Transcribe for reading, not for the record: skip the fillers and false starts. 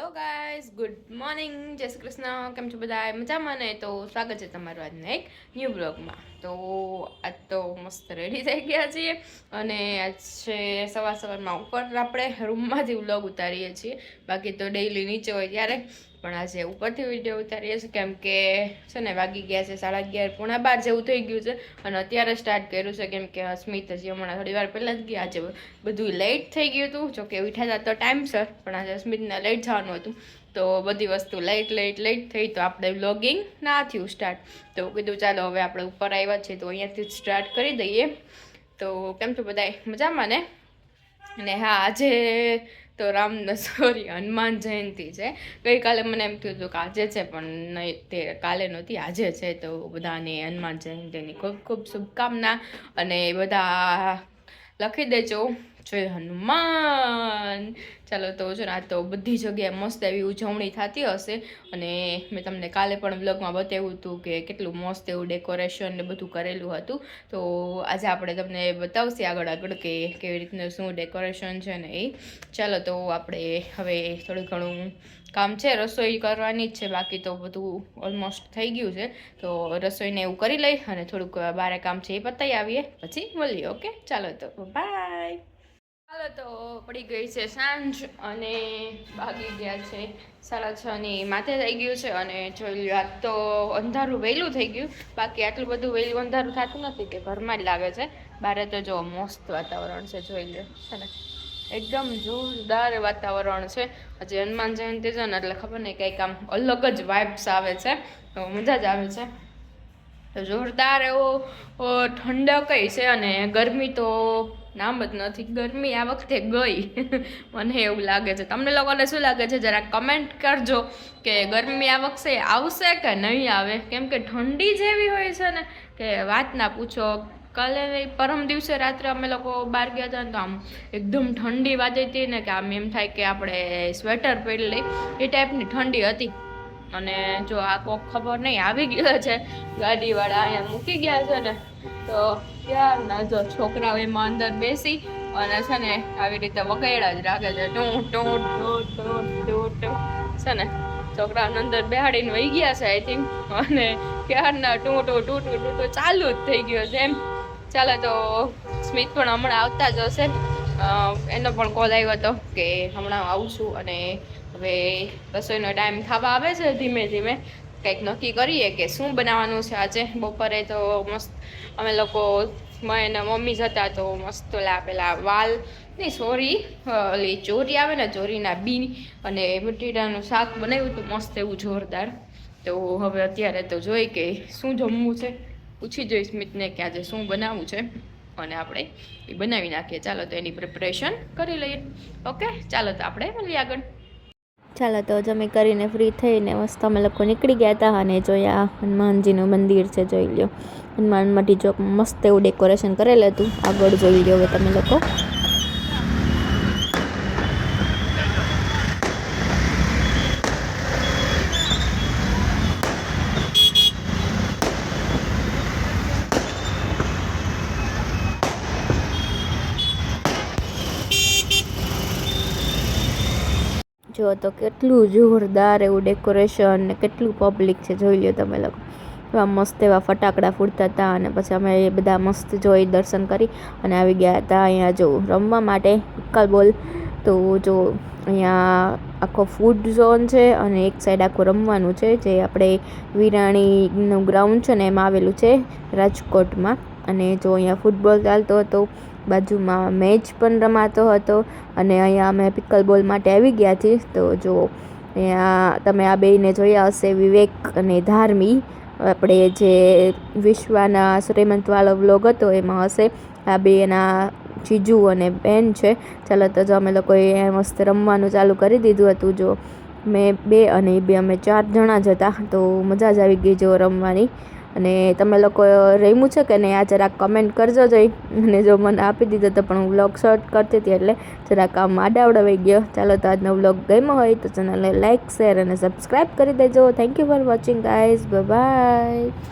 Hello guys, good morning, જય શ્રી કૃષ્ણ. કેમ છો બધા? મજામાં ને? તો સ્વાગત છે તમારું આજના એક ન્યૂ બ્લોગમાં. તો આજ તો મસ્ત રેડી થઈ ગયા છીએ અને આજ છે સવારમાં ઉપર આપણે રૂમમાંથી વ્લોગ ઉતારીએ છીએ. બાકી તો ડેઈલી નીચે હોય ત્યારે, પણ આજે ઉપરથી વિડીયો ઉતારીએ છીએ કેમ કે છે ને વાગી ગયા છે 11:30 પોણા 12 જેવું થઈ ગયું છે અને અત્યારે સ્ટાર્ટ કર્યું છે કેમ કે સ્મિત હજી હમણાં થોડી વાર પહેલાં જ ગયા. આજે બધું લેટ થઈ ગયું હતું, જોકે ઉઠ્યા હતા તો ટાઈમસર, પણ આજે સ્મિતને લેટ જવાનું હતું તો બધી વસ્તુ લેટ થઈ તો આપણે વ્લોગિંગ ના થયું સ્ટાર્ટ. તો કીધું ચાલો હવે આપણે ઉપર આવ્યા છીએ તો અહીંયાથી જ સ્ટાર્ટ કરી દઈએ. તો કેમ છો બધાય મજામાં ને? અને હા, આજે તો હનુમાન જયંતિ છે. ગઈકાલે મને એમ થયું હતું કે આજે છે, પણ નહીં, તે કાલે નહોતી, આજે છે. તો બધાને હનુમાન જયંતિની ખૂબ ખૂબ શુભકામના અને બધા લખી દેજો જય હનુમાન. ચાલો તો જો આ તો બધી જગ્યાએ મસ્ત એવી ઉજવણી થતી હશે અને મેં તમને કાલે પણ બ્લોગમાં બતાવ્યું હતું કે કેટલું મસ્ત એવું ડેકોરેશન ને બધું કરેલું હતું. તો આજે આપણે તમને બતાવશે આગળ કે કેવી રીતનું શું ડેકોરેશન છે ને એ. ચાલો તો આપણે હવે થોડું ઘણું કામ છે, રસોઈ કરવાની જ છે, બાકી તો બધું ઓલમોસ્ટ થઈ ગયું છે. તો રસોઈને એવું કરી લઈ અને થોડુંક બારે કામ છે એ પતાવી આવીએ, પછી મળીએ. ઓકે, ચાલો તો બાય. ચાલો તો પડી ગઈ છે સાંજ અને ભાગી ગયા છે 6:30 ની માથે થઈ ગયું છે અને જોઈ લો આજ તો અંધારું વહેલું થઈ ગયું. બાકી આટલું બધું વહેલું અંધારું થતું નથી કે ઘરમાં જ લાગે છે. બારે તો જો મસ્ત વાતાવરણ છે, જોઈ લો છે ને, એકદમ જોરદાર વાતાવરણ છે. હજી હનુમાન જયંતિ છે ને એટલે ખબર નહીં કંઈક આમ અલગ જ વાઇબ્સ આવે છે, તો મજા જ આવે છે. તો જોરદાર એવો ઠંડક છે અને ગરમી તો નામ જ નથી. ગરમી આ વખતે ગઈ મને એવું લાગે છે. તમને લોકોને શું લાગે છે જરા કમેન્ટ કરજો કે ગરમી આ વખતે આવશે કે નહીં આવે, કેમ કે ઠંડી જેવી હોય છે ને કે વાત ના પૂછો. કાલે પરમ દિવસે રાત્રે અમે લોકો બહાર ગયા હતા ને તો આમ એકદમ ઠંડી વાગી હતી ને કે આમ એમ થાય કે આપણે સ્વેટર પહેરી લઈ, એ ટાઈપની ઠંડી હતી. અને જો આ કોક ખબર નહીં આવી ગયો છે ગાડીવાળા, અહીંયા મૂકી ગયા છે ને, તો ક્યારના જો છોકરાઓ એમાં અંદર બેસી અને છે ને આવી રીતે વગાડ્યા જ રાખે છે, ટૂ ટૂ ટૂ ટૂ ટૂ ટૂ છે ને. છોકરાઓને અંદર બેહાડીને વહી ગયા છે આઈ થિંક, અને ક્યારના ટૂ ટૂ ટૂ ટૂ ટૂ ટૂ ચાલુ જ થઈ ગયો છે એમ. ચાલો તો સ્મિત પણ હમણાં આવતા જ હશે, એનો પણ કોલ આવ્યો હતો કે હમણાં આવું છું અને હવે રસોઈનો ટાઈમ થવા આવે છે. ધીમે ધીમે કંઈક નક્કી કરીએ કે શું બનાવવાનું છે આજે. બપોરે તો મસ્ત અમે લોકો મેં અને મમ્મી જતા તો મસ્ત પેલા વાલ નહીં, સોરી, ઓલી ચોરી આવે ને, ચોરીના બી અને બટેટાનું શાક બનાવ્યું હતું મસ્ત એવું જોરદાર. તો હવે અત્યારે તો જોઈ કે શું જમવું છે, પૂછી જોઈ સ્મિતને કે આજે શું બનાવવું છે અને આપણે એ બનાવી નાખીએ. ચાલો તો એની પ્રિપરેશન કરી લઈએ. ઓકે, ચાલો તો આપણે મળીએ આગળ. ચાલો તો જમી કરીને ફ્રી થઈને મસ્ત અમે લોકો નીકળી ગયા હતા અને જોયા હનુમાનજીનું મંદિર છે, જોઈ લો. હનુમાન મઢી ચોક મસ્ત એવું ડેકોરેશન કરેલું હતું, આગળ જોઈ લો હવે તમે લોકો. જો તો કેટલું જોરદાર એવું ડેકોરેશન ને કેટલું પબ્લિક છે, જોઈ લો તમે લોકો. એવા મસ્ત એવા ફટાકડા ફૂટતા હતા અને પછી અમે એ બધા મસ્ત જોઈ દર્શન કરી અને આવી ગયા હતા અહીંયા જો રમવા માટે પિકલબોલ. તો જો અહીંયા આખો ફૂડ ઝોન છે અને એક સાઈડ આખું રમવાનું છે, જે આપણે વિરાણીનું ગ્રાઉન્ડ છે ને એમાં આવેલું છે રાજકોટમાં. અને જો અહીંયા ફૂટબોલ ચાલતો હતો, બાજુમાં મેચ પણ રમાતો હતો અને અહીંયા અમે પિકલબોલ માટે આવી ગયા છીએ. તો જો અહીંયા તમે આ બેયને જોયા હશે, વિવેક અને ધાર્મી, આપણે જે વિશ્વના શ્રીમંતવાળો વ્લોગ હતો એમાં હશે. આ બે એના જીજુ અને બેન છે. ચાલો તો જો અમે લોકોએ મસ્ત રમવાનું ચાલુ કરી દીધું હતું. જો મેં 2 અને એ 2 અમે 4 જણા જ હતા, તો મજા જ આવી ગઈ જો રમવાની. અને તમે લોકો રમ્યું છે કે નહીં આ જરાક કમેન્ટ કરજો જોઈ. અને જો મને આપી દીધો તો પણ હું વ્લોગ શોર્ટ કરતી હતી એટલે જરાક આમ આડાવડાવાઈ ગયો. ચાલો તો આજનો વ્લોગ ગમ્યો હોય તો ચેનલને લાઇક, શેર અને સબસ્ક્રાઈબ કરી દેજો. Thank you for watching guys, bye bye.